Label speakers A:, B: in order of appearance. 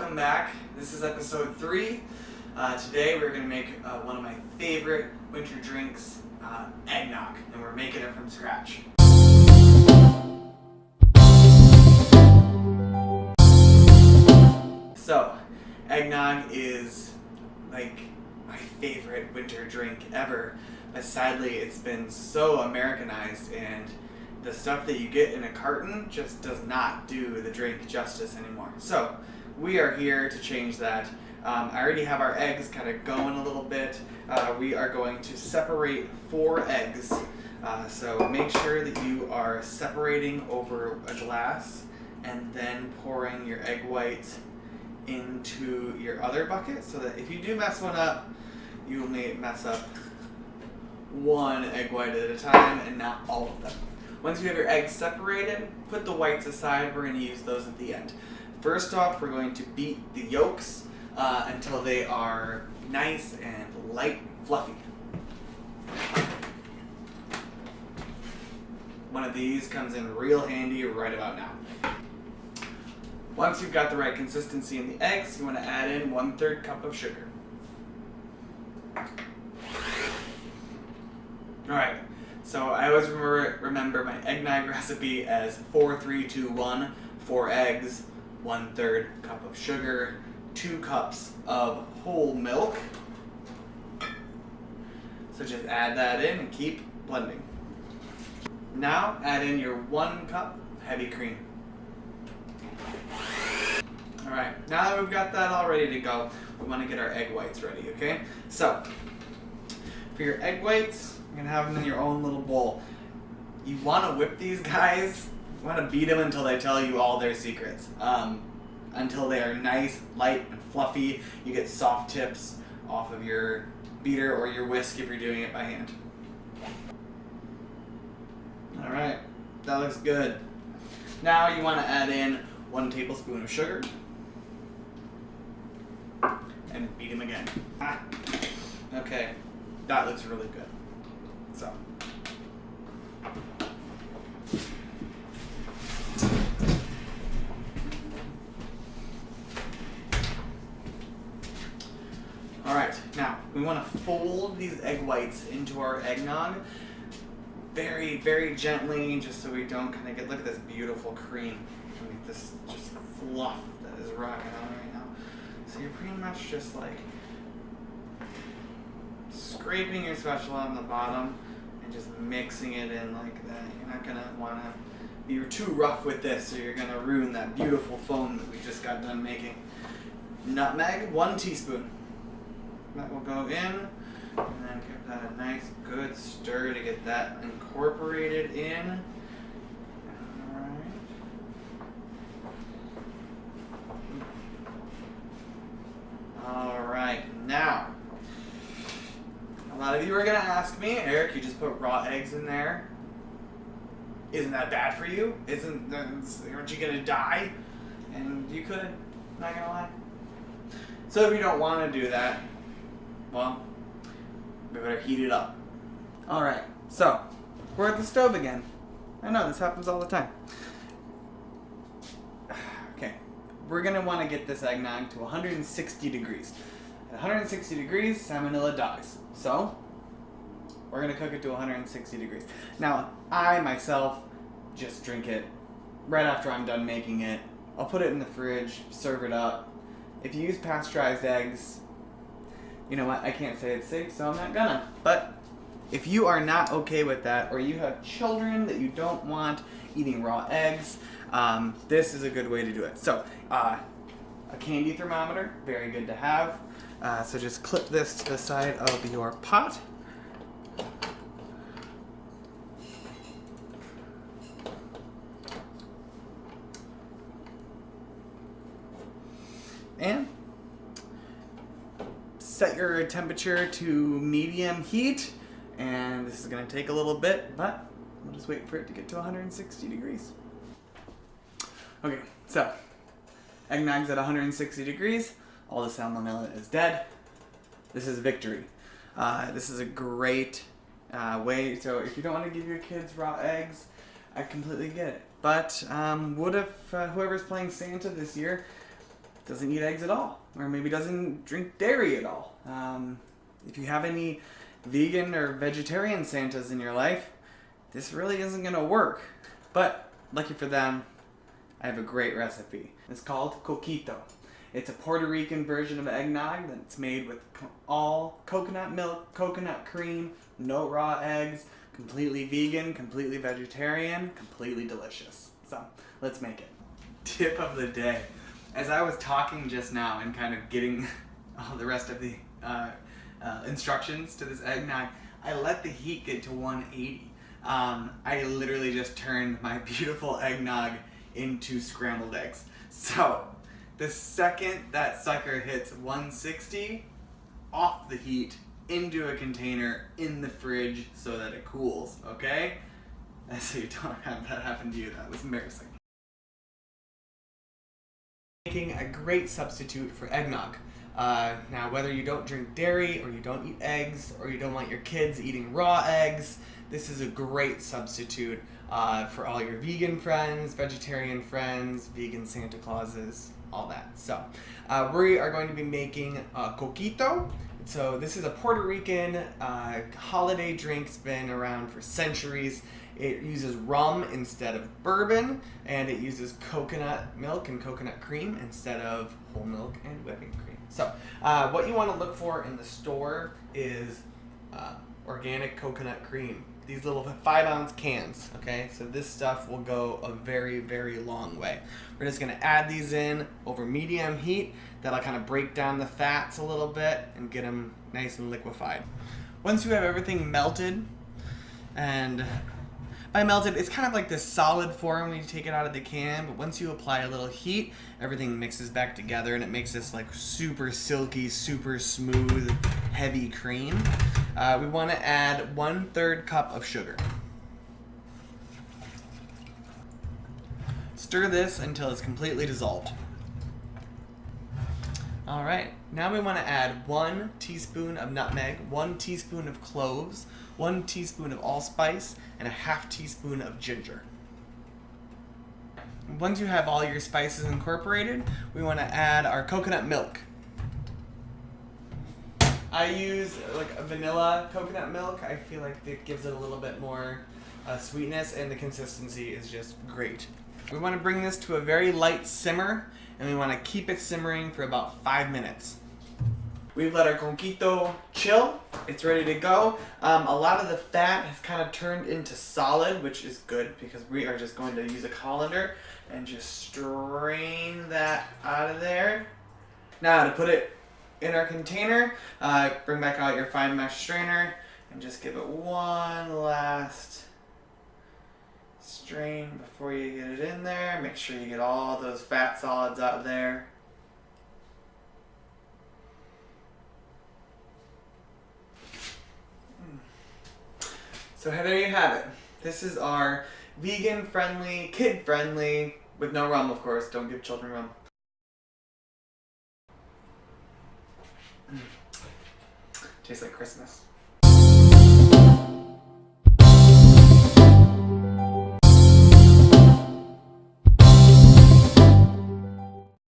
A: welcome back. This is episode 3. Today we're going to make one of my favorite winter drinks, eggnog, and we're making it from scratch. So, eggnog is like my favorite winter drink ever, but sadly it's been so Americanized and the stuff that you get in a carton just does not do the drink justice anymore. So we are here to change that. I already have our eggs kind of going a little bit. We are going to separate 4 eggs. So make sure that you are separating over a glass and then pouring your egg whites into your other bucket so that if you do mess one up, you only mess up one egg white at a time and not all of them. Once you have your eggs separated, put the whites aside. We're going to use those at the end. First off, we're going to beat the yolks until they are nice and light and fluffy. One of these comes in real handy right about now. Once you've got the right consistency in the eggs, you want to add in 1/3 cup of sugar. Alright, so I always remember my eggnog recipe as 4, 3, 2, 1, 4 eggs, 1/3 cup of sugar, 2 cups of whole milk. So just add that in and keep blending. Now add in your 1 cup heavy cream. Alright, now that we've got that all ready to go, we want to get our egg whites ready, okay? So, for your egg whites, you're going to have them in your own little bowl. You want to whip these guys, you want to beat them until they tell you all their secrets. Until they are nice, light, and fluffy. You get soft tips off of your beater or your whisk if you're doing it by hand. Alright, that looks good. Now you want to add in 1 tablespoon of sugar and beat them again. Okay, that looks really good. So, alright, now we want to fold these egg whites into our eggnog very, very gently, just so we don't kind of get, look at this beautiful cream. Look at this just fluff that is rocking on right now. So you're pretty much just like scraping your spatula on the bottom and just mixing it in like that. You're not going to want to be too rough with this, or you're going to ruin that beautiful foam that we just got done making. Nutmeg, 1 teaspoon. That will go in, and then give that a nice good stir to get that incorporated in. Alright, now, a lot of you are going to ask me, Eric, you just put raw eggs in there. Isn't that bad for you? Aren't you going to die? And you could, not going to lie. So if you don't want to do that, well, we better heat it up. Alright, so, we're at the stove again. I know, this happens all the time. Okay, we're going to want to get this eggnog to 160 degrees. At 160 degrees, salmonella dies. So, we're going to cook it to 160 degrees. Now, I, myself, just drink it right after I'm done making it. I'll put it in the fridge, serve it up. If you use pasteurized eggs, you know what, I can't say it's safe, so I'm not gonna. But if you are not okay with that, or you have children that you don't want eating raw eggs, this is a good way to do it. So, a candy thermometer, very good to have. So just clip this to the side of your pot. And set your temperature to medium heat, and this is going to take a little bit, but we'll just wait for it to get to 160 degrees. Okay, so eggnog's at 160 degrees, all the salmonella is dead. This is victory. This is a great way, so if you don't want to give your kids raw eggs, I completely get it. But what if whoever's playing Santa this year doesn't eat eggs at all, or maybe doesn't drink dairy at all. If you have any vegan or vegetarian Santas in your life, this really isn't gonna work. But lucky for them, I have a great recipe. It's called coquito. It's a Puerto Rican version of eggnog that's made with all coconut milk, coconut cream, no raw eggs, completely vegan, completely vegetarian, completely delicious. So let's make it. Tip of the day. As I was talking just now and kind of getting all the rest of the instructions to this eggnog, I let the heat get to 180. I literally just turned my beautiful eggnog into scrambled eggs. So the second that sucker hits 160, off the heat, into a container in the fridge so that it cools, okay? So you don't have that happen to you. That was embarrassing. Making a great substitute for eggnog. Now, whether you don't drink dairy, or you don't eat eggs, or you don't want your kids eating raw eggs, this is a great substitute for all your vegan friends, vegetarian friends, vegan Santa Clauses, all that. So, we are going to be making coquito. So this is a Puerto Rican holiday drink. It's been around for centuries. It uses rum instead of bourbon, and it uses coconut milk and coconut cream instead of whole milk and whipping cream. So what you want to look for in the store is organic coconut cream. These little 5-ounce cans, okay? So this stuff will go a very, very long way. We're just gonna add these in over medium heat. That'll kind of break down the fats a little bit and get them nice and liquefied. Once you have everything melted, and by melted, it's kind of like this solid form when you take it out of the can, but once you apply a little heat, everything mixes back together and it makes this like super silky, super smooth, heavy cream. We want to add 1/3 cup of sugar. Stir this until it's completely dissolved. All right, now we want to add 1 teaspoon of nutmeg, 1 teaspoon of cloves, 1 teaspoon of allspice, and a 1/2 teaspoon of ginger. Once you have all your spices incorporated, we want to add our coconut milk. I use like a vanilla coconut milk. I feel like it gives it a little bit more sweetness, and the consistency is just great. We want to bring this to a very light simmer, and we want to keep it simmering for about 5 minutes. We've let our coquito chill. It's ready to go. A lot of the fat has kind of turned into solid, which is good because we are just going to use a colander and just strain that out of there. Now to put it in our container, bring back out your fine mesh strainer and just give it one last strain before you get it in there. Make sure you get all those fat solids out of there. So there you have it. This is our vegan-friendly, kid-friendly, with no rum, of course. Don't give children rum. Tastes like Christmas.